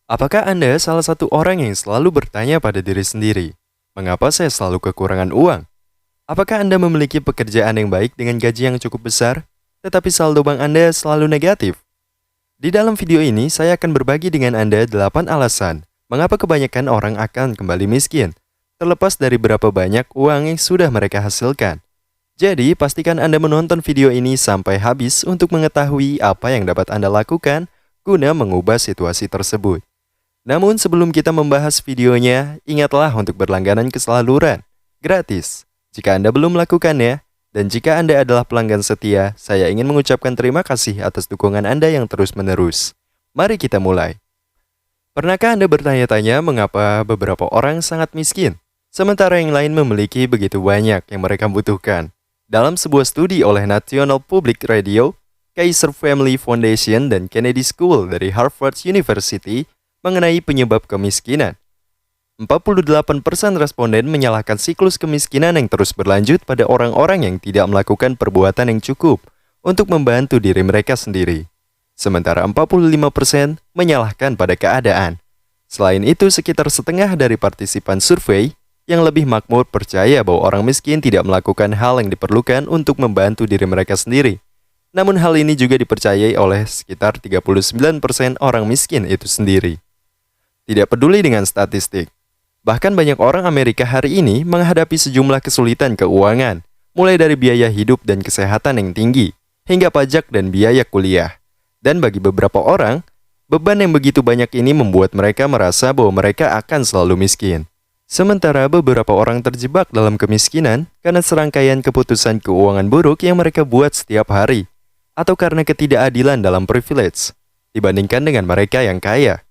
Apakah Anda salah satu orang yang selalu bertanya pada diri sendiri, mengapa saya selalu kekurangan uang? Apakah Anda memiliki pekerjaan yang baik dengan gaji yang cukup besar, tetapi saldo bank Anda selalu negatif? Di dalam video ini, saya akan berbagi dengan Anda 8 alasan mengapa kebanyakan orang akan kembali miskin, terlepas dari berapa banyak uang yang sudah mereka hasilkan. Jadi, pastikan Anda menonton video ini sampai habis untuk mengetahui apa yang dapat Anda lakukan guna mengubah situasi tersebut. Namun sebelum kita membahas videonya, ingatlah untuk berlangganan ke saluran gratis jika Anda belum melakukannya. Dan jika Anda adalah pelanggan setia, saya ingin mengucapkan terima kasih atas dukungan Anda yang terus-menerus. Mari kita mulai. Pernahkah Anda bertanya-tanya mengapa beberapa orang sangat miskin, sementara yang lain memiliki begitu banyak yang mereka butuhkan? Dalam sebuah studi oleh National Public Radio, Kaiser Family Foundation dan Kennedy School dari Harvard University mengenai penyebab kemiskinan, 48% responden menyalahkan siklus kemiskinan yang terus berlanjut pada orang-orang yang tidak melakukan perbuatan yang cukup untuk membantu diri mereka sendiri. Sementara 45% menyalahkan pada keadaan. Selain itu, sekitar setengah dari partisipan survei yang lebih makmur percaya bahwa orang miskin tidak melakukan hal yang diperlukan untuk membantu diri mereka sendiri. Namun hal ini juga dipercayai oleh sekitar 39% orang miskin itu sendiri. Tidak peduli dengan statistik, bahkan banyak orang Amerika hari ini menghadapi sejumlah kesulitan keuangan, mulai dari biaya hidup dan kesehatan yang tinggi, hingga pajak dan biaya kuliah. Dan bagi beberapa orang, beban yang begitu banyak ini membuat mereka merasa bahwa mereka akan selalu miskin. Sementara beberapa orang terjebak dalam kemiskinan karena serangkaian keputusan keuangan buruk yang mereka buat setiap hari, atau karena ketidakadilan dalam privilege, dibandingkan dengan mereka yang kaya.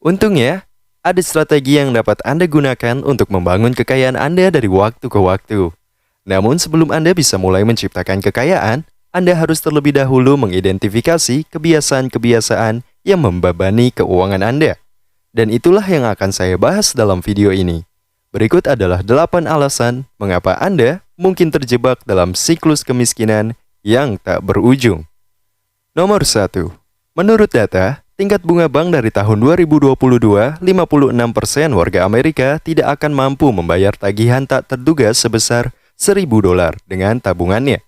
Untungnya, ada strategi yang dapat Anda gunakan untuk membangun kekayaan Anda dari waktu ke waktu. Namun sebelum Anda bisa mulai menciptakan kekayaan, Anda harus terlebih dahulu mengidentifikasi kebiasaan-kebiasaan yang membebani keuangan Anda. Dan itulah yang akan saya bahas dalam video ini. Berikut adalah 8 alasan mengapa Anda mungkin terjebak dalam siklus kemiskinan yang tak berujung. Nomor 1. Menurut data, tingkat bunga bank dari tahun 2022, 56% warga Amerika tidak akan mampu membayar tagihan tak terduga sebesar $1.000 dengan tabungannya.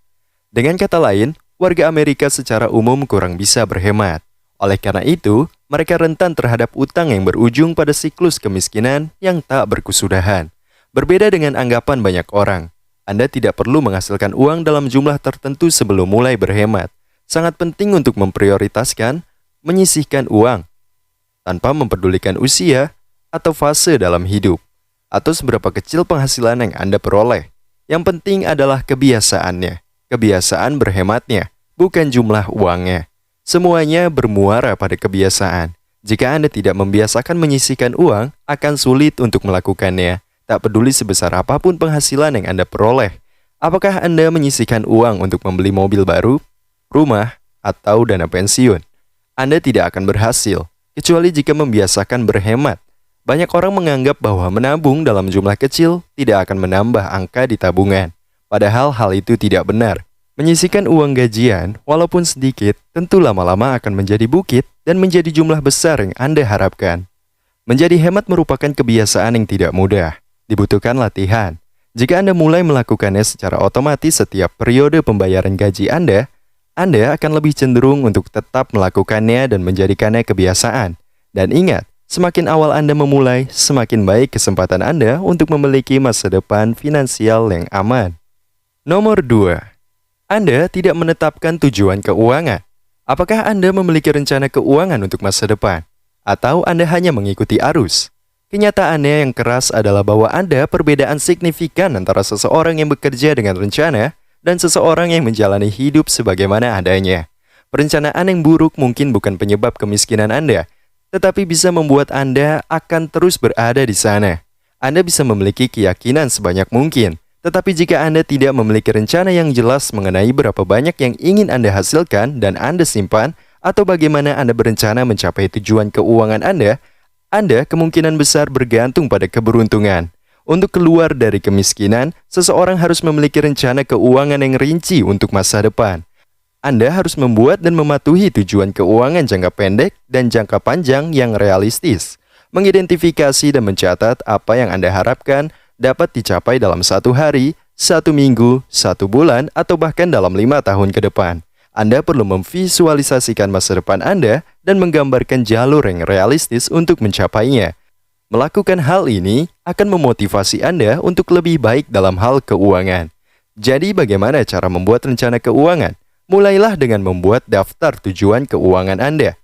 Dengan kata lain, warga Amerika secara umum kurang bisa berhemat. Oleh karena itu, mereka rentan terhadap utang yang berujung pada siklus kemiskinan yang tak berkesudahan. Berbeda dengan anggapan banyak orang, Anda tidak perlu menghasilkan uang dalam jumlah tertentu sebelum mulai berhemat. Sangat penting untuk memprioritaskan menyisihkan uang, tanpa mempedulikan usia atau fase dalam hidup, atau seberapa kecil penghasilan yang Anda peroleh. Yang penting adalah kebiasaannya, kebiasaan berhematnya, bukan jumlah uangnya. Semuanya bermuara pada kebiasaan. Jika Anda tidak membiasakan menyisihkan uang, akan sulit untuk melakukannya, tak peduli sebesar apapun penghasilan yang Anda peroleh. Apakah Anda menyisihkan uang untuk membeli mobil baru, rumah, atau dana pensiun? Anda tidak akan berhasil, kecuali jika membiasakan berhemat. Banyak orang menganggap bahwa menabung dalam jumlah kecil tidak akan menambah angka di tabungan. Padahal hal itu tidak benar. Menyisihkan uang gajian, walaupun sedikit, tentu lama-lama akan menjadi bukit dan menjadi jumlah besar yang Anda harapkan. Menjadi hemat merupakan kebiasaan yang tidak mudah, dibutuhkan latihan. Jika Anda mulai melakukannya secara otomatis setiap periode pembayaran gaji Anda akan lebih cenderung untuk tetap melakukannya dan menjadikannya kebiasaan. Dan ingat, semakin awal Anda memulai, semakin baik kesempatan Anda untuk memiliki masa depan finansial yang aman. Nomor 2. Anda tidak menetapkan tujuan keuangan. Apakah Anda memiliki rencana keuangan untuk masa depan? Atau Anda hanya mengikuti arus? Kenyataannya yang keras adalah bahwa ada perbedaan signifikan antara seseorang yang bekerja dengan rencana dan seseorang yang menjalani hidup sebagaimana adanya. Perencanaan yang buruk mungkin bukan penyebab kemiskinan Anda, tetapi bisa membuat Anda akan terus berada di sana. Anda bisa memiliki keyakinan sebanyak mungkin, tetapi jika Anda tidak memiliki rencana yang jelas mengenai berapa banyak yang ingin Anda hasilkan dan Anda simpan, atau bagaimana Anda berencana mencapai tujuan keuangan Anda kemungkinan besar bergantung pada keberuntungan. Untuk keluar dari kemiskinan, seseorang harus memiliki rencana keuangan yang rinci untuk masa depan. Anda harus membuat dan mematuhi tujuan keuangan jangka pendek dan jangka panjang yang realistis. Mengidentifikasi dan mencatat apa yang Anda harapkan dapat dicapai dalam 1 hari, 1 minggu, 1 bulan, atau bahkan dalam 5 tahun ke depan. Anda perlu memvisualisasikan masa depan Anda dan menggambarkan jalur yang realistis untuk mencapainya. Melakukan hal ini akan memotivasi Anda untuk lebih baik dalam hal keuangan. Jadi bagaimana cara membuat rencana keuangan? Mulailah dengan membuat daftar tujuan keuangan Anda.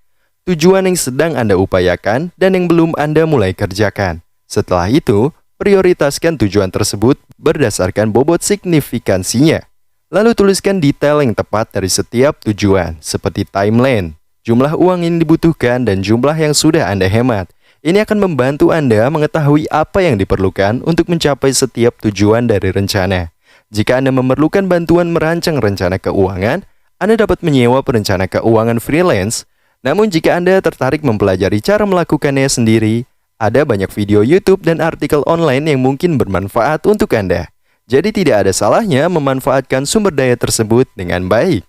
Tujuan yang sedang Anda upayakan dan yang belum Anda mulai kerjakan. Setelah itu, prioritaskan tujuan tersebut berdasarkan bobot signifikansinya. Lalu tuliskan detail yang tepat dari setiap tujuan, seperti timeline, jumlah uang yang dibutuhkan, dan jumlah yang sudah Anda hemat. Ini akan membantu Anda mengetahui apa yang diperlukan untuk mencapai setiap tujuan dari rencana. Jika Anda memerlukan bantuan merancang rencana keuangan, Anda dapat menyewa perencana keuangan freelance. Namun jika Anda tertarik mempelajari cara melakukannya sendiri, ada banyak video YouTube dan artikel online yang mungkin bermanfaat untuk Anda. Jadi tidak ada salahnya memanfaatkan sumber daya tersebut dengan baik.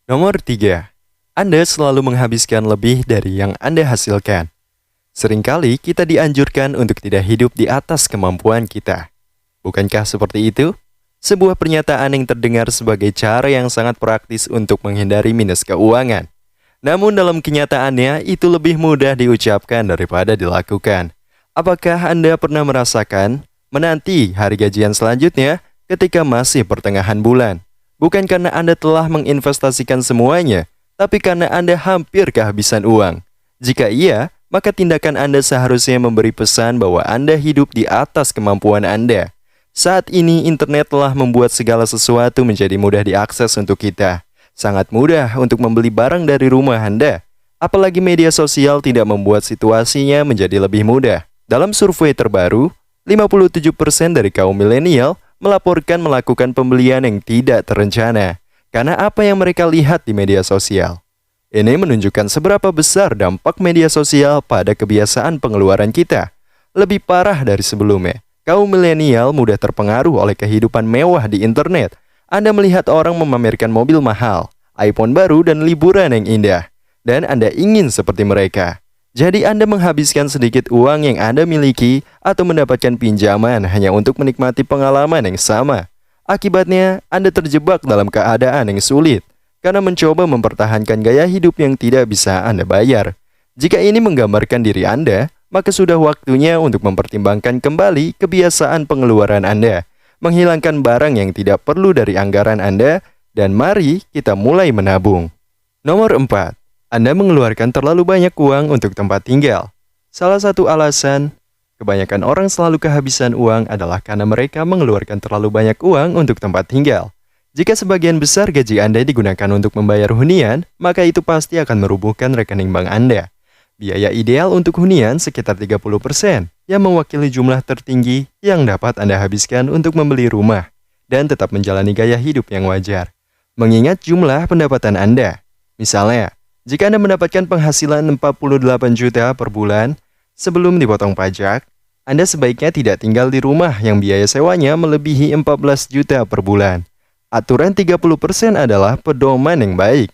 Nomor 3. Anda selalu menghabiskan lebih dari yang Anda hasilkan. Seringkali kita dianjurkan untuk tidak hidup di atas kemampuan kita. Bukankah seperti itu? Sebuah pernyataan yang terdengar sebagai cara yang sangat praktis untuk menghindari minus keuangan. Namun dalam kenyataannya itu lebih mudah diucapkan daripada dilakukan. Apakah Anda pernah merasakan menanti hari gajian selanjutnya ketika masih pertengahan bulan? Bukan karena Anda telah menginvestasikan semuanya, tapi karena Anda hampir kehabisan uang. Jika iya, maka tindakan Anda seharusnya memberi pesan bahwa Anda hidup di atas kemampuan Anda. Saat ini internet telah membuat segala sesuatu menjadi mudah diakses untuk kita. Sangat mudah untuk membeli barang dari rumah Anda. Apalagi media sosial tidak membuat situasinya menjadi lebih mudah. Dalam survei terbaru, 57% dari kaum milenial melaporkan melakukan pembelian yang tidak terencana karena apa yang mereka lihat di media sosial. Ini menunjukkan seberapa besar dampak media sosial pada kebiasaan pengeluaran kita. Lebih parah dari sebelumnya. Kaum milenial mudah terpengaruh oleh kehidupan mewah di internet. Anda melihat orang memamerkan mobil mahal, iPhone baru, dan liburan yang indah. Dan Anda ingin seperti mereka. Jadi Anda menghabiskan sedikit uang yang Anda miliki atau mendapatkan pinjaman hanya untuk menikmati pengalaman yang sama. Akibatnya, Anda terjebak dalam keadaan yang sulit karena mencoba mempertahankan gaya hidup yang tidak bisa Anda bayar. Jika ini menggambarkan diri Anda, maka sudah waktunya untuk mempertimbangkan kembali kebiasaan pengeluaran Anda, menghilangkan barang yang tidak perlu dari anggaran Anda, dan mari kita mulai menabung. Nomor 4. Anda mengeluarkan terlalu banyak uang untuk tempat tinggal. Salah satu alasan kebanyakan orang selalu kehabisan uang adalah karena mereka mengeluarkan terlalu banyak uang untuk tempat tinggal. Jika sebagian besar gaji Anda digunakan untuk membayar hunian, maka itu pasti akan merubuhkan rekening bank Anda. Biaya ideal untuk hunian sekitar 30%, yang mewakili jumlah tertinggi yang dapat Anda habiskan untuk membeli rumah dan tetap menjalani gaya hidup yang wajar. Mengingat jumlah pendapatan Anda. Misalnya, jika Anda mendapatkan penghasilan 48 juta per bulan sebelum dipotong pajak, Anda sebaiknya tidak tinggal di rumah yang biaya sewanya melebihi 14 juta per bulan. Aturan 30% adalah pedoman yang baik.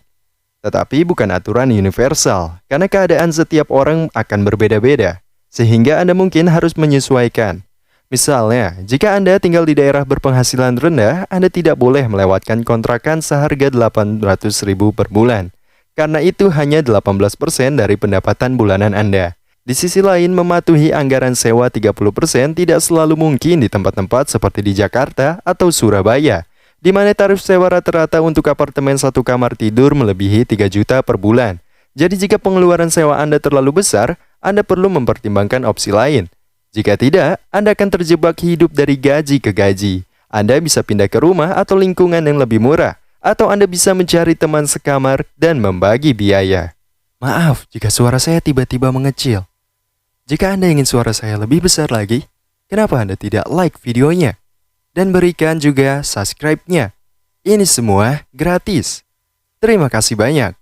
Tetapi bukan aturan universal, karena keadaan setiap orang akan berbeda-beda, sehingga Anda mungkin harus menyesuaikan. Misalnya, jika Anda tinggal di daerah berpenghasilan rendah, Anda tidak boleh melewatkan kontrakan seharga 800.000 per bulan, karena itu hanya 18% dari pendapatan bulanan Anda. Di sisi lain, mematuhi anggaran sewa 30% tidak selalu mungkin di tempat-tempat seperti di Jakarta atau Surabaya, di mana tarif sewa rata-rata untuk apartemen satu kamar tidur melebihi 3 juta per bulan. Jadi jika pengeluaran sewa Anda terlalu besar, Anda perlu mempertimbangkan opsi lain. Jika tidak, Anda akan terjebak hidup dari gaji ke gaji. Anda bisa pindah ke rumah atau lingkungan yang lebih murah, atau Anda bisa mencari teman sekamar dan membagi biaya. Maaf jika suara saya tiba-tiba mengecil. Jika Anda ingin suara saya lebih besar lagi, kenapa Anda tidak like videonya? Dan berikan juga subscribe-nya. Ini semua gratis. Terima kasih banyak.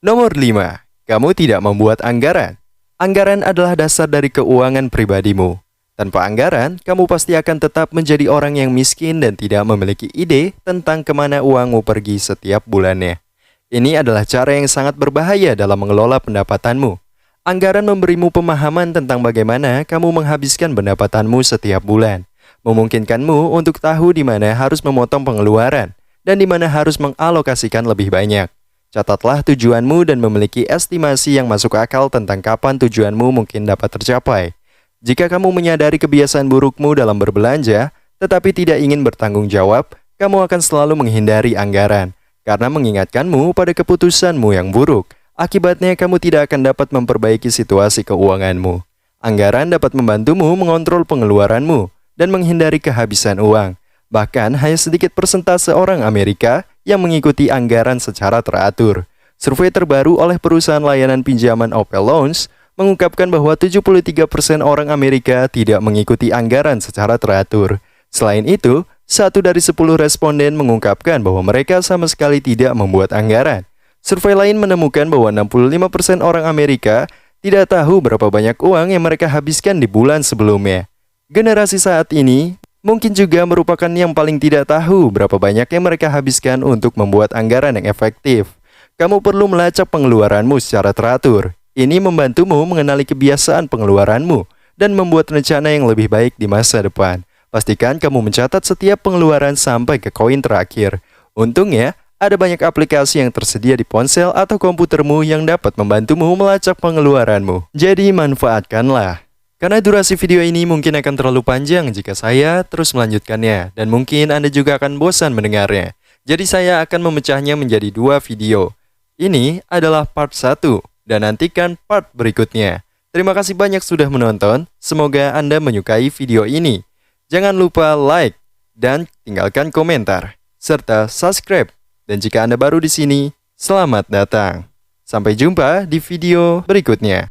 Nomor 5. Kamu tidak membuat anggaran. Anggaran adalah dasar dari keuangan pribadimu. Tanpa anggaran, kamu pasti akan tetap menjadi orang yang miskin dan tidak memiliki ide tentang kemana uangmu pergi setiap bulannya. Ini adalah cara yang sangat berbahaya dalam mengelola pendapatanmu. Anggaran memberimu pemahaman tentang bagaimana kamu menghabiskan pendapatanmu setiap bulan, memungkinkanmu untuk tahu di mana harus memotong pengeluaran dan di mana harus mengalokasikan lebih banyak. Catatlah tujuanmu dan memiliki estimasi yang masuk akal tentang kapan tujuanmu mungkin dapat tercapai. Jika kamu menyadari kebiasaan burukmu dalam berbelanja, tetapi tidak ingin bertanggung jawab, kamu akan selalu menghindari anggaran, karena mengingatkanmu pada keputusanmu yang buruk. Akibatnya kamu tidak akan dapat memperbaiki situasi keuanganmu. Anggaran dapat membantumu mengontrol pengeluaranmu dan menghindari kehabisan uang. Bahkan hanya sedikit persentase orang Amerika yang mengikuti anggaran secara teratur. Survei terbaru oleh perusahaan layanan pinjaman Opel Loans mengungkapkan bahwa 73% orang Amerika tidak mengikuti anggaran secara teratur. Selain itu, 1 dari 10 responden mengungkapkan bahwa mereka sama sekali tidak membuat anggaran. Survei lain menemukan bahwa 65% orang Amerika tidak tahu berapa banyak uang yang mereka habiskan di bulan sebelumnya. Generasi saat ini mungkin juga merupakan yang paling tidak tahu berapa banyak yang mereka habiskan untuk membuat anggaran yang efektif. Kamu perlu melacak pengeluaranmu secara teratur. Ini membantumu mengenali kebiasaan pengeluaranmu dan membuat rencana yang lebih baik di masa depan. Pastikan kamu mencatat setiap pengeluaran sampai ke koin terakhir. Untungnya, ada banyak aplikasi yang tersedia di ponsel atau komputermu yang dapat membantumu melacak pengeluaranmu. Jadi manfaatkanlah. Karena durasi video ini mungkin akan terlalu panjang jika saya terus melanjutkannya, dan mungkin Anda juga akan bosan mendengarnya. Jadi saya akan memecahnya menjadi 2 video. Ini adalah part 1, dan nantikan part berikutnya. Terima kasih banyak sudah menonton, semoga Anda menyukai video ini. Jangan lupa like, dan tinggalkan komentar, serta subscribe. Dan jika Anda baru di sini, selamat datang. Sampai jumpa di video berikutnya.